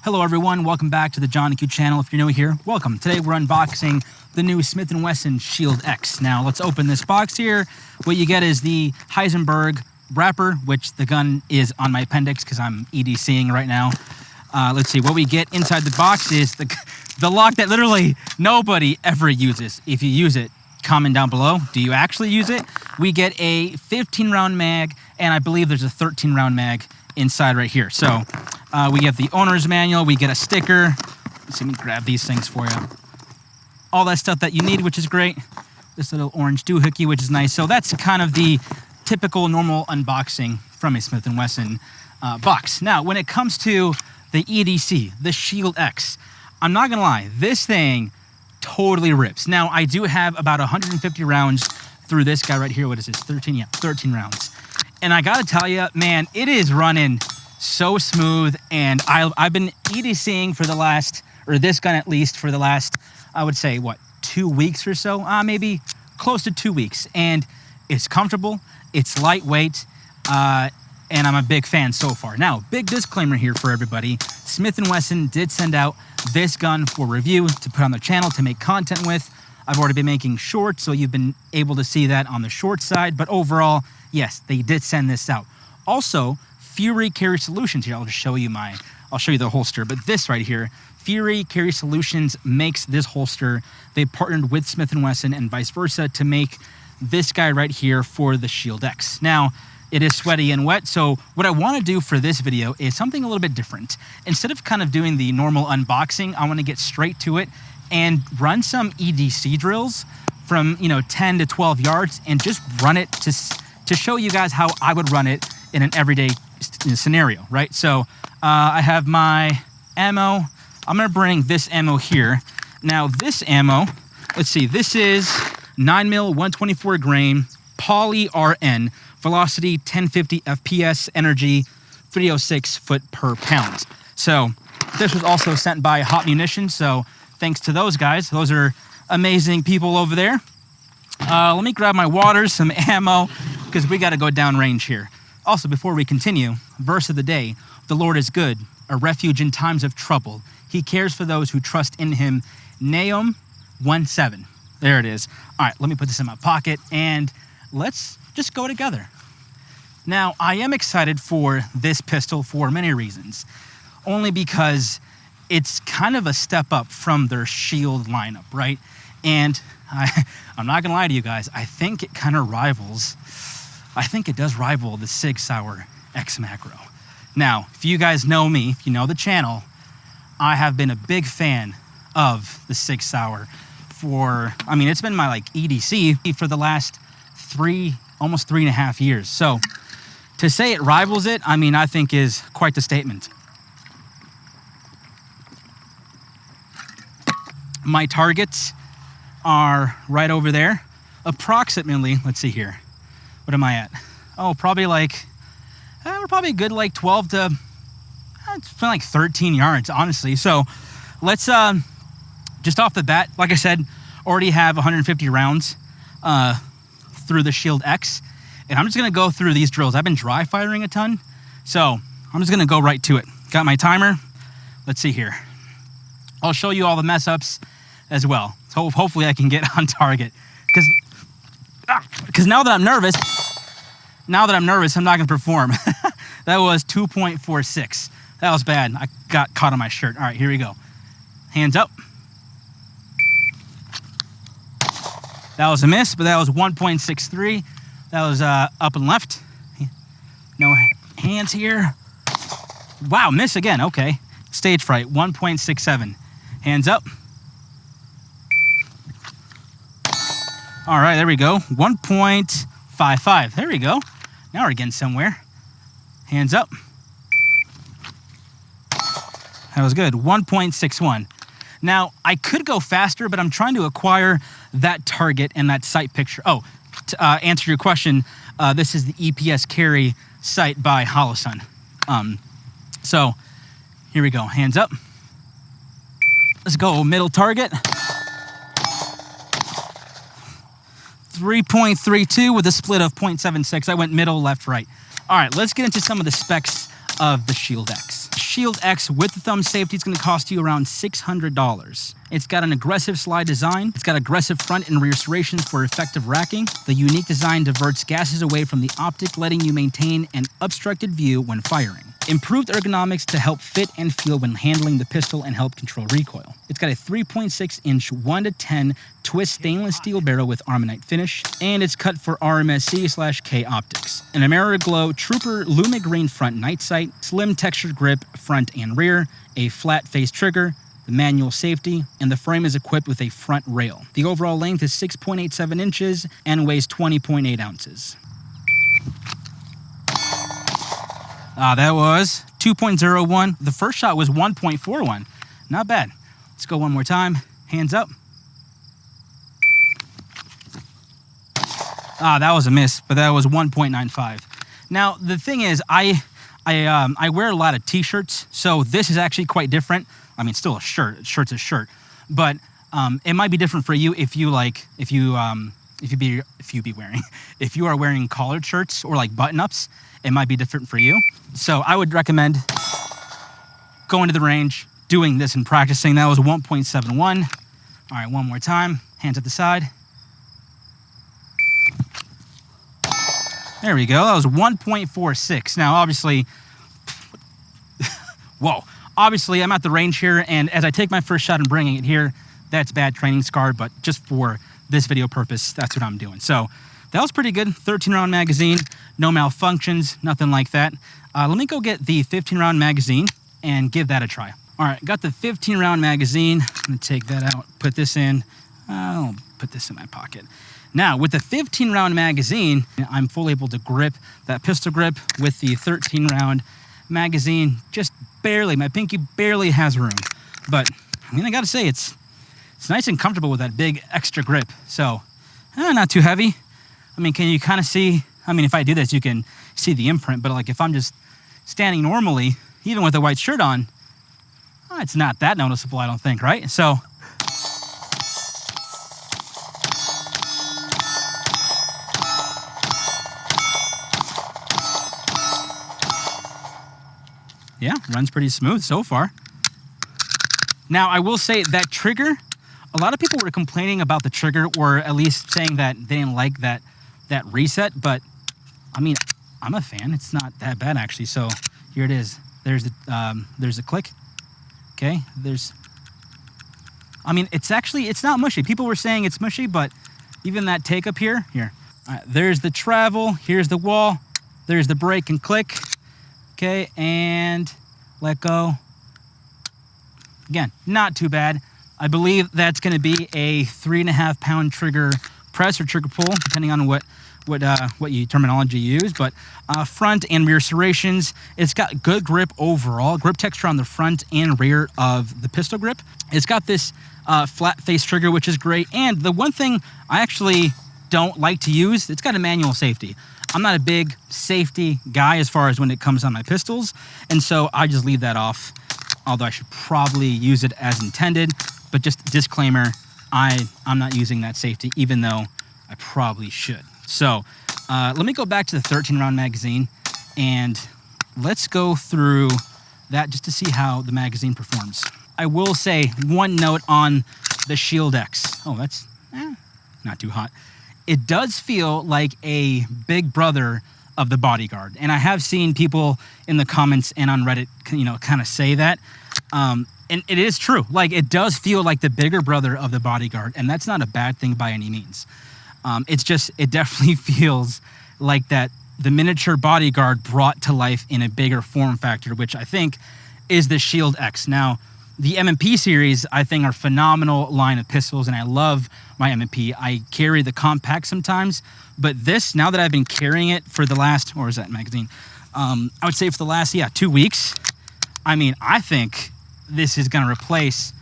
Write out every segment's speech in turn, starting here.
Hello everyone, welcome back to the John Q channel. If you're new here, welcome. Today we're unboxing the new Smith Wesson Shield X. Now let's open this box here. What you get is the Heisenberg wrapper, which the gun is on my appendix because I'm EDCing right now. Let's see, what we get inside the box is the lock that literally nobody ever uses. If you use it, comment down below. Do you actually use it? We get a 15 round mag, and I believe there's a 13 round mag inside right here. So we get the owner's manual, we get a sticker. Let's see, let me grab these things for you. All that stuff that you need, which is great. This little orange doohickey, which is nice. So that's kind of the typical normal unboxing from a Smith & Wesson box. Now, when it comes to the EDC, the Shield X, I'm not gonna lie, this thing totally rips. Now, I do have about 150 rounds through this guy right here. What is this, 13? Yeah, 13 rounds. And I gotta tell you, man, it is running so smooth, and I've been EDCing for the last, or this gun at least, for the last, I would say, what, 2 weeks or so? Maybe close to 2 weeks. And it's comfortable, it's lightweight, and I'm a big fan so far. Now, big disclaimer here for everybody. Smith & Wesson did send out this gun for review to put on their channel to make content with. I've already been making shorts, so you've been able to see that on the short side. But overall, yes, they did send this out. Also, Fury Carry Solutions here. I'll just show you I'll show you the holster. But this right here, Fury Carry Solutions makes this holster. They partnered with Smith & Wesson and vice versa to make this guy right here for the Shield X. Now, it is sweaty and wet, so what I want to do for this video is something a little bit different. Instead of kind of doing the normal unboxing, I want to get straight to it and run some EDC drills from 10 to 12 yards and just run it to show you guys how I would run it in an everyday scenario, right? So I have my ammo. I'm gonna bring this ammo here. Now this ammo, let's see, this is 9mm 124 grain poly RN, velocity 1050 FPS, energy 306 foot per pound. So this was also sent by Hot Munitions, so thanks to those guys. Those are amazing people over there. Let me grab my water, some ammo, because we got to go downrange here. Also, before we continue, verse of the day: the Lord is good, a refuge in times of trouble. He cares for those who trust in him. Nahum 1:7. There it is. All right, let me put this in my pocket, and let's just go together. Now, I am excited for this pistol for many reasons. Only because it's kind of a step up from their Shield lineup, right? And I'm not gonna lie to you guys, I think it kind of rivals, it does rival the Sig Sauer X Macro. Now, if you guys know me, if you know the channel, I have been a big fan of the Sig Sauer for, it's been my EDC for the last almost 3.5 years. So to say it rivals it, I think is quite the statement. My targets are right over there, approximately, let's see here. What am I at? Oh, probably we're probably good 12 to, it's been 13 yards, honestly. So let's, just off the bat, like I said, already have 150 rounds through the Shield X. And I'm just gonna go through these drills. I've been dry firing a ton, so I'm just gonna go right to it. Got my timer. Let's see here. I'll show you all the mess ups as well. So hopefully I can get on target. Because now that I'm nervous, I'm not gonna perform. That was 2.46. That was bad. I got caught on my shirt. All right, here we go. Hands up. That was a miss, but that was 1.63. That was up and left. No hands here. Wow, miss again. Okay. Stage fright, 1.67. Hands up. All right, there we go. 1.55. There we go. Now we're getting somewhere. Hands up. That was good. 1.61. Now, I could go faster, but I'm trying to acquire that target and that sight picture. Oh, to answer your question, this is the EPS carry sight by Holosun. So here we go. Hands up. Let's go middle target. 3.32 with a split of 0.76. I went middle, left, right. All right, let's get into some of the specs of the Shield X. Shield X with the thumb safety is going to cost you around $600. It's got an aggressive slide design. It's got aggressive front and rear serrations for effective racking. The unique design diverts gases away from the optic, letting you maintain an obstructed view when firing. Improved ergonomics to help fit and feel when handling the pistol and help control recoil. It's got a 3.6-inch 1-to-10 twist stainless steel barrel with armonite finish, and it's cut for RMSC/K optics. An Ameriglow Trooper Luma Green front night sight, slim textured grip front and rear, a flat face trigger, the manual safety, and the frame is equipped with a front rail. The overall length is 6.87 inches and weighs 20.8 ounces. That was 2.01. The first shot was 1.41. Not bad. Let's go one more time. Hands up. That was a miss, but that was 1.95. Now, the thing is, I wear a lot of t-shirts, so this is actually quite different. I mean, still a shirt. A shirt's a shirt, but it might be different for you if you are wearing collared shirts or like button-ups. It might be different for you. So I would recommend going to the range, doing this and practicing. That was 1.71. All right, one more time. Hands at the side. There we go. That was 1.46. Now, obviously, whoa. Obviously, I'm at the range here, and as I take my first shot and bringing it here, that's bad training scar, but just for this video purpose, that's what I'm doing. So that was pretty good. 13-round magazine, no malfunctions, nothing like that. Let me go get the 15-round magazine and give that a try. All right, got the 15-round magazine. I'm gonna take that out, put this in. I'll put this in my pocket. Now, with the 15-round magazine, I'm fully able to grip that pistol grip. With the 13-round magazine, just barely, my pinky barely has room. But, I mean, I gotta say, it's nice and comfortable with that big extra grip. So, not too heavy. I mean, can you kind of see, I mean, if I do this, you can see the imprint, but like if I'm just standing normally, even with a white shirt on, it's not that noticeable, I don't think, right? So, yeah, runs pretty smooth so far. Now, I will say that trigger, a lot of people were complaining about the trigger, or at least saying that they didn't like that reset, but I mean, I'm a fan. It's not that bad, actually. So here it is. There's the click. Okay, I mean, it's not mushy. People were saying it's mushy, but even that take up here. All right, there's the travel. Here's the wall. There's the brake and click. Okay, and let go. Again, not too bad. I believe that's going to be a 3.5-pound trigger press or trigger pull, depending on what terminology you use. But front and rear serrations. It's got good grip overall, grip texture on the front and rear of the pistol grip. It's got this flat face trigger, which is great. And the one thing I actually don't like to use, it's got a manual safety. I'm not a big safety guy as far as when it comes on my pistols, and so I just leave that off, although I should probably use it as intended. But just disclaimer, I'm not using that safety, even though I probably should. So let me go back to the 13-round magazine, and let's go through that just to see how the magazine performs. I will say one note on the Shield X. Oh, that's not too hot. It does feel like a big brother of the Bodyguard. And I have seen people in the comments and on Reddit, kind of say that. And it is true. Like, it does feel like the bigger brother of the Bodyguard. And that's not a bad thing by any means. It definitely feels like that the miniature Bodyguard brought to life in a bigger form factor, which I think is the Shield X. Now, the M&P series, I think, are a phenomenal line of pistols, and I love my M&P. I carry the compact sometimes, but this, now that I've been carrying it for the last, or is that magazine? I would say for the last, 2 weeks, I mean, I think this is going to replace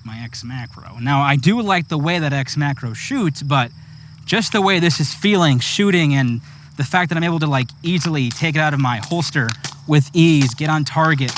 my X Macro. Now, I do like the way that X Macro shoots, but just the way this is feeling, shooting, and the fact that I'm able to, like, easily take it out of my holster with ease, get on target,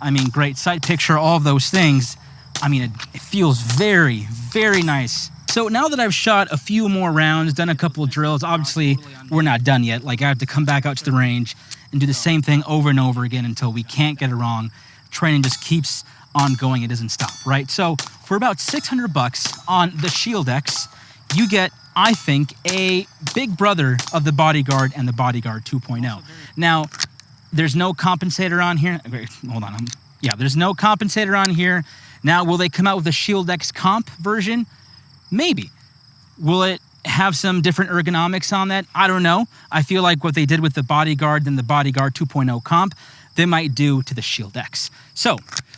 I mean, great sight picture, all of those things. I mean, it feels very, very nice. So now that I've shot a few more rounds, done a couple of drills, obviously we're not done yet. Like, I have to come back out to the range and do the same thing over and over again until we can't get it wrong. Training just keeps on going. It doesn't stop, right? So for about $600 on the Shield X, you get, I think, a big brother of the Bodyguard and the Bodyguard 2.0. Now, there's no compensator on here. Hold on. Yeah, there's no compensator on here. Now, will they come out with a Shield X comp version? Maybe. Will it have some different ergonomics on that? I don't know. I feel like what they did with the Bodyguard and the Bodyguard 2.0 comp, they might do to the Shield X. So,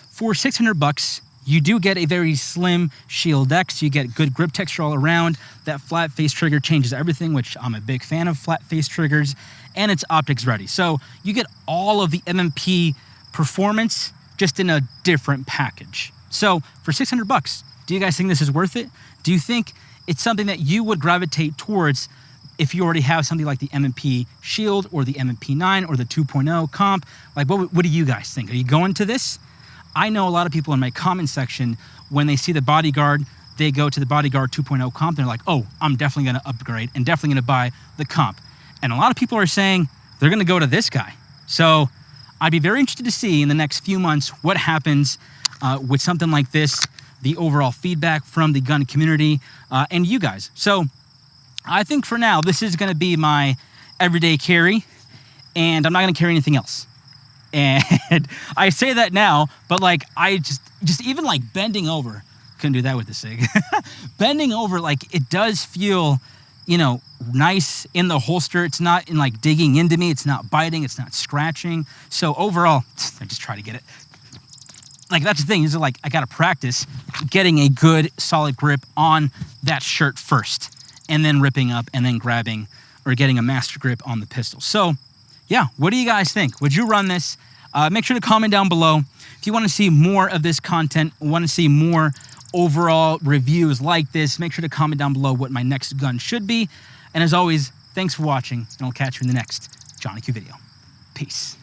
for $600, you do get a very slim Shield X. You get good grip texture all around. That flat face trigger changes everything, which I'm a big fan of flat face triggers, and it's optics ready. So you get all of the M&P performance just in a different package. So for $600, do you guys think this is worth it? Do you think it's something that you would gravitate towards if you already have something like the M&P Shield or the M&P 9 or the 2.0 comp? Like, what do you guys think? Are you going to this? I know a lot of people in my comment section, when they see the Bodyguard, they go to the Bodyguard 2.0 comp, and they're like, oh, I'm definitely going to upgrade and definitely going to buy the comp. And a lot of people are saying they're going to go to this guy. So I'd be very interested to see in the next few months what happens with something like this, the overall feedback from the gun community and you guys. So I think for now, this is going to be my everyday carry, and I'm not going to carry anything else. And I say that now, but like I just even like bending over, couldn't do that with the SIG. Bending over, like it does feel, you know, nice in the holster. It's not in like digging into me. It's not biting. It's not scratching. So overall, I just try to get it. Like that's the thing is like I got to practice getting a good solid grip on that shirt first, and then ripping up and then grabbing or getting a master grip on the pistol. So yeah, what do you guys think? Would you run this? Make sure to comment down below. If you want to see more of this content, want to see more overall reviews like this, make sure to comment down below what my next gun should be. And as always, thanks for watching, and I'll catch you in the next Johnny Q video. Peace.